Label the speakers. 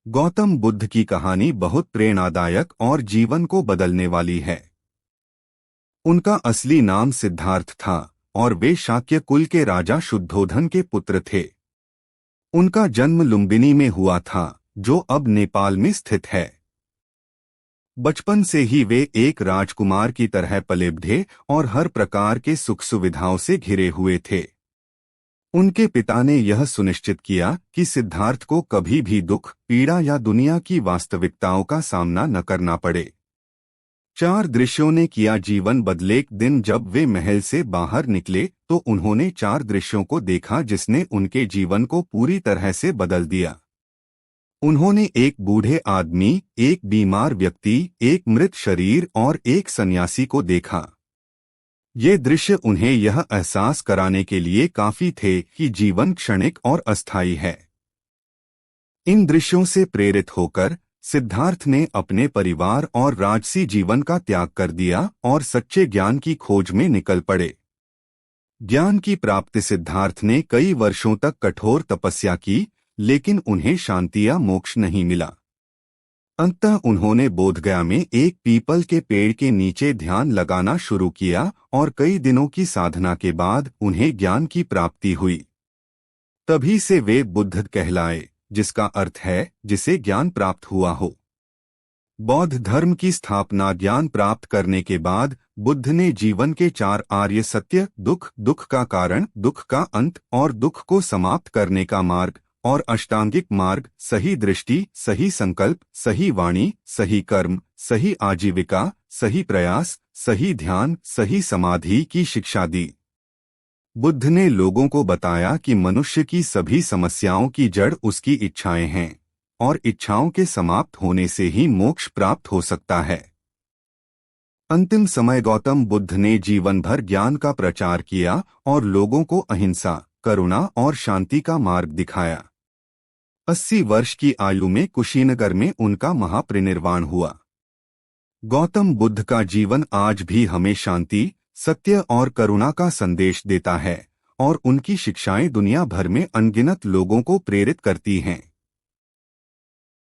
Speaker 1: गौतम बुद्ध की कहानी बहुत प्रेरणादायक और जीवन को बदलने वाली है। उनका असली नाम सिद्धार्थ था और वे शाक्य कुल के राजा शुद्धोधन के पुत्र थे। उनका जन्म लुम्बिनी में हुआ था, जो अब नेपाल में स्थित है। बचपन से ही वे एक राजकुमार की तरह पले बढ़े और हर प्रकार के सुख सुविधाओं से घिरे हुए थे। उनके पिता ने यह सुनिश्चित किया कि सिद्धार्थ को कभी भी दुख, पीड़ा या दुनिया की वास्तविकताओं का सामना न करना पड़े। 4 दृश्यों ने किया जीवन बदले। एक दिन जब वे महल से बाहर निकले तो उन्होंने 4 दृश्यों को देखा जिसने उनके जीवन को पूरी तरह से बदल दिया। उन्होंने एक बूढ़े आदमी, एक बीमार व्यक्ति, एक मृत शरीर और एक सन्यासी को देखा। ये दृश्य उन्हें यह एहसास कराने के लिए काफी थे कि जीवन क्षणिक और अस्थायी है। इन दृश्यों से प्रेरित होकर सिद्धार्थ ने अपने परिवार और राजसी जीवन का त्याग कर दिया और सच्चे ज्ञान की खोज में निकल पड़े। ज्ञान की प्राप्ति सिद्धार्थ ने कई वर्षों तक कठोर तपस्या की, लेकिन उन्हें शांति या मोक्ष नहीं मिला। अंततः उन्होंने बोधगया में एक पीपल के पेड़ के नीचे ध्यान लगाना शुरू किया और कई दिनों की साधना के बाद उन्हें ज्ञान की प्राप्ति हुई। तभी से वे बुद्ध कहलाए, जिसका अर्थ है जिसे ज्ञान प्राप्त हुआ हो। बौद्ध धर्म की स्थापना ज्ञान प्राप्त करने के बाद बुद्ध ने जीवन के 4 आर्य सत्य, दुख, दुख का कारण, दुख का अंत और दुख को समाप्त करने का मार्ग और अष्टांगिक मार्ग, सही दृष्टि, सही संकल्प, सही वाणी, सही कर्म, सही आजीविका, सही प्रयास, सही ध्यान, सही समाधि की शिक्षा दी। बुद्ध ने लोगों को बताया कि मनुष्य की सभी समस्याओं की जड़ उसकी इच्छाएं हैं और इच्छाओं के समाप्त होने से ही मोक्ष प्राप्त हो सकता है। अंतिम समय गौतम बुद्ध ने जीवन भर ज्ञान का प्रचार किया और लोगों को अहिंसा, करुणा और शांति का मार्ग दिखाया। 80 वर्ष की आयु में कुशीनगर में उनका महापरिनिर्वाण हुआ। गौतम बुद्ध का जीवन आज भी हमें शांति, सत्य और करुणा का संदेश देता है और उनकी शिक्षाएं दुनिया भर में अनगिनत लोगों को प्रेरित करती हैं।